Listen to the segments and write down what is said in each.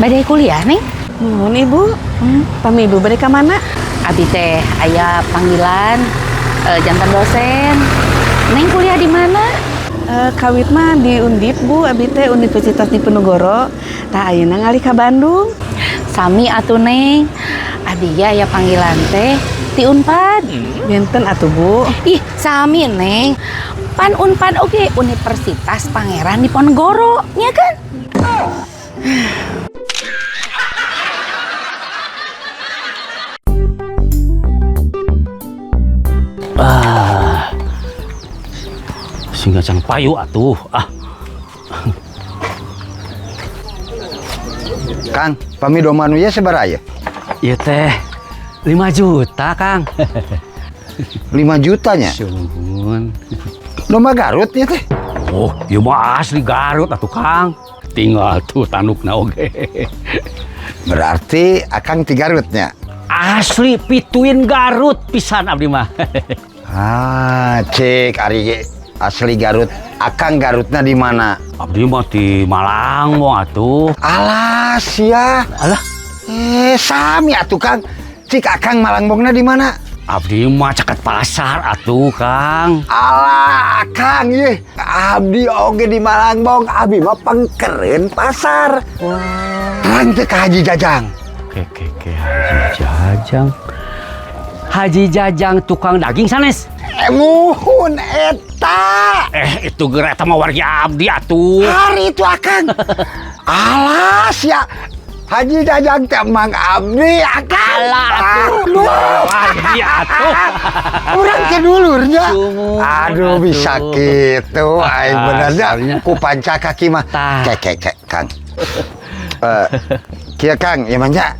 Badai kuliah, Neng? Nuhun Ibu. Pami Ibu bade ka mana? Abi teh aya panggilan jantan dosen. Neng kuliah di mana? Kawit mah di Undip Bu, abi teh Universitas Diponegoro. Tah ayeuna ngalih ka Bandung. Sami atuh Neng. Abi ya aya panggilan teh ti Unpad. Benten atuh Bu. Ih, sami Neng. Pan Unpad oge Universitas Pangeran Diponegoro, nya kan? Singa can payu atuh. Kang, pami domanu ya sebaraya? Iya teh 5 juta, Kang. 5 jutanya? Sunuhun. Domba Garut ya teh? Oh, ieu mah asli Garut atuh, Kang. Tinggal tuh tandukna oge. Berarti Akang ti Garutnya? Asli pituin Garut pisan abdi mah. Cek ari asli Garut. Akang Garutnya di mana? Abdi mah di Malang mo atuh. Alas ya. Alah, Sami atuh Kang. Cik Akang Malangbongna di mana? abdi mah caket pasar atuh, Kang. Alah, Kang ye. Abdi oge di Malangbong. Abdi mah pangkeren pasar. Kang teh ka Haji Jajang. Ke Haji Jajang. Haji Jajang tukang daging sanes. Muhun eta. Itu gereta mah warga abdi atuh. Hari itu Akang. Alas ya. Haji Jajang teh mang abdi Akang. Alah atuh. Wargi atuh. Urang ke dulurnya. Sungguh, Aduh bisa atuh. gitu. Ai benernya Asalnya. ku panca kaki mah. Tah. Kek Kang. Kieu Kang, ieu mah nya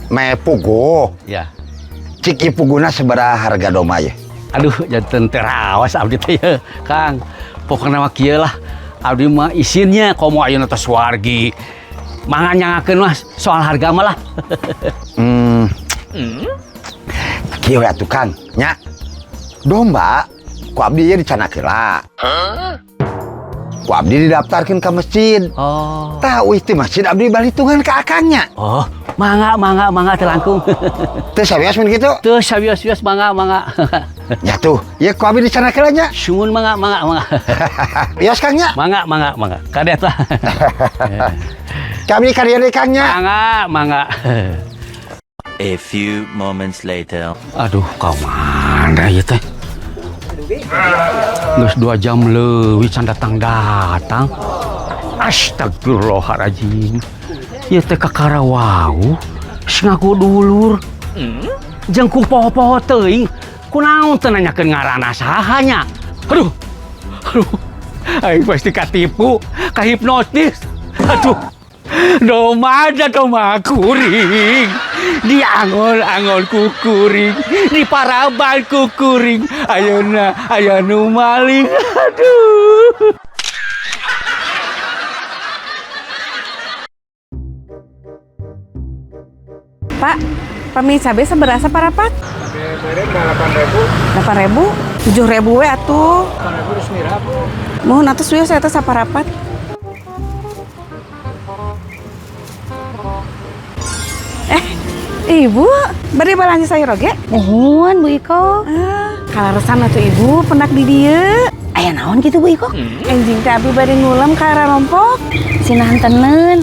me puguh. Ya. Cik ieu puguna sabaraha harga doma ye? Aduh, janten terawas abdi teh ya, Kang. Pokokna mah kieu lah. Abdi mah isinnya komo ayeuna tos wargi. Mangga nyangakeun mas soal harga mah lah. Kieu we atuh Kang, nya. Domba ku abdi ye dicanakeun lah. Ku abdi didaftarkeun ka masjid. Oh. Tah euy ti masjid abdi balitungan ka akangnya. Oh, mangga teh langkung. Teu sabios mun kitu. Tuh sabios mangga. Ya tuh, ya ku abdi dicanakeun nya. Sumun mangga. Bios Kang nya. Mangga. Kadet lah. Kami karya di Kang nya. Mangga. A few moments later. Aduh, kau mana ya teh? Geus 2 jam leuwih can datang. Astagfirullahaladzim. Ieu teh kakarawau. Geus ngaku dulur. Jeung ku poho-poho teuing. Kunaon teu nanyakeun ngaranna saha nya? Aduh. Aing pasti katipu, kahipnotis. Aduh. Doma kuring. Diangol ku kuring, diparaban ku kuring. Ayeuna aya nu maling. Aduh. Pak, pami cabe seberasa parapat? Beren 8.000. 8.000? 7.000 we atuh. 8.000 resmi rabu. Mohon atuh suyo saya teh saparapat. Ibu, bade balanja sayur oge? Mohon Bu Iko. Kalaresan atuh Ibu pendak di dieu. Aya naon gitu Bu Iko? Enjing teh abi bade ngulam ka Rarompok. Sinahan tenen.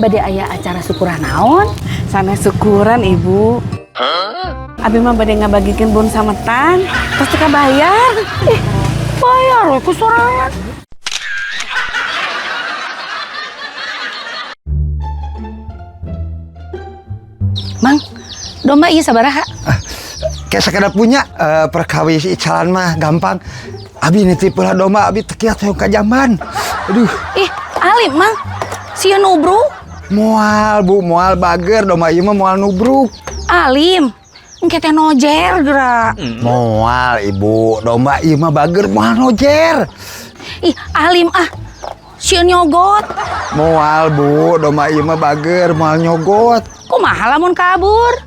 Bade aya acara syukuran naon? Sanes syukuran Ibu. Abi mah bade ngabagikeun bun sametan, terus teu kabayar. Bayar we ku sorangan. Mang, domba ieu sabaraha? Kayak sekedar punya perkawis icalan mah gampang. Abi nitip lah domba, abi tekiat hoyong ka jamban. Aduh, Ih, alim Mang. Sieun nubruk. moal bager domba ieu mah moal nubruk. Alim. engke teh nojer geura. Moal ibu, domba ieu mah bager moal nojer. Ih, alim ah. Sieun nyogot. Moal bu, domba ieu mah bager moal nyogot. Kumaha lamun kabur?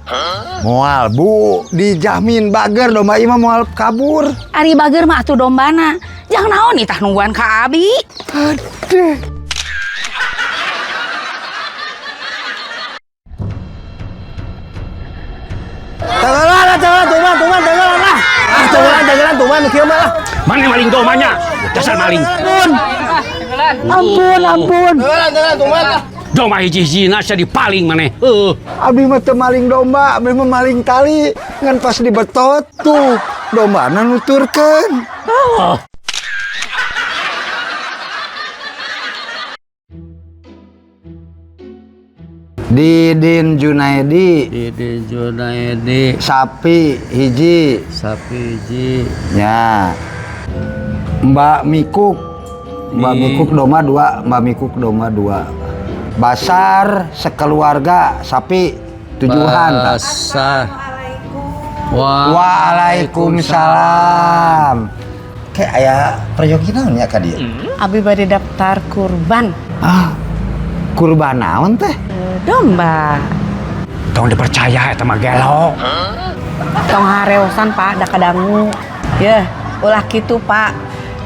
Moal bu, dijamin bager domba ieu mah moal kabur. Ari bager mah atuh dombana. Jangan naon nih tah nungguan ka abi. Aduh. Tuman kieu mah lah. Mana maling domanya? Dasar maling. Ampun. Tuman. Doma hiji-hijina sia dipaling maneh. Abi mah teu maling domba, abi mah maling tali. Ngan pas dibetot tuh, dombana nuturkeun. Didin Junaidi, Didi Junaidi, sapi hiji, ya. Mbak Mikuk domba 2, Mbak Mikuk domba 2. Basar sekeluarga sapi 7-an. Basar. Waalaikumsalam. Kayak aya prayogi naon nya ka dieu? Abi bade daftar kurban. Kurban naon teh? Domba. Tong dipercaya eta mah gelo. Tong hareosan Pak da kadangu. Yeuh, ulah kitu Pak.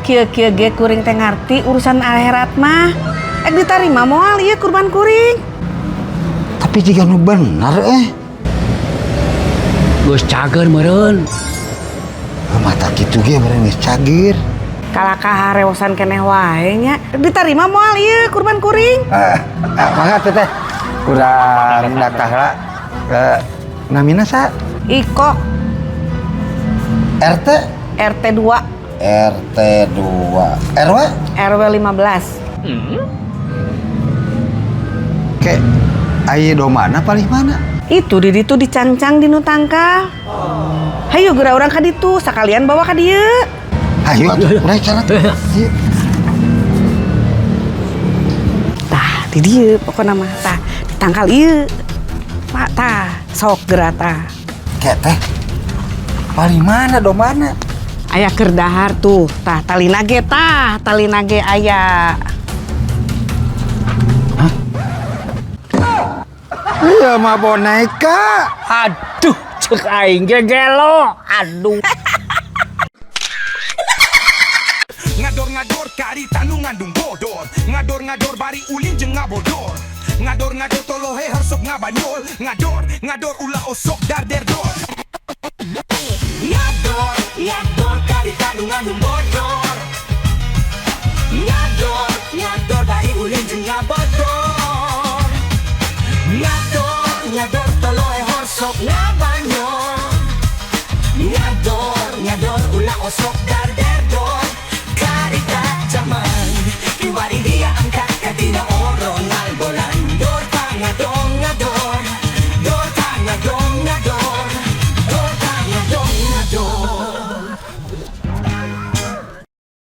Kieu-kieu ge kuring teh ngarti urusan akhirat mah. Ditarima moal ieu kurban kuring. Tapi jika nu bener Geus cager meureun. mata kitu ge meureun geus cagir. Kalaka hareosan keneh wae nya. Ditarima moal ieu kurban kuring. Mangga teh. Kurang datah lah. Namina sa? Iko RT? RT 2 RT 2. RW? RW 15. Ke aye domana paling mana? Itu di ditu dicancang di nu tangkal. Hayu geura urang ka ditu sakalian bawa ka dieu. Ayo atuh urang cara. Ieu. Tah di dieu pokona mah tah ditangkal ieu. Pak tah sok geura tah. Ke teh. Paling mana domana? Aya keur dahar tuh, tah talina ge aya. Iya mah boneka. Aduh, cek aing ge gelo. Aduh. Ngador-ngador kari tanu ngandung bodor. Ngador-ngador bari ulin jeung ngabodor. Ngador-ngador tolohe harsok ngabanyol. Ngador ulah osok dar derdor. Ngador kari tanu ngandung bodor. Ngador bari ulin jeung ngabodor. Ngador tolohe harsok ngabanyol. Ngador ulah osok dar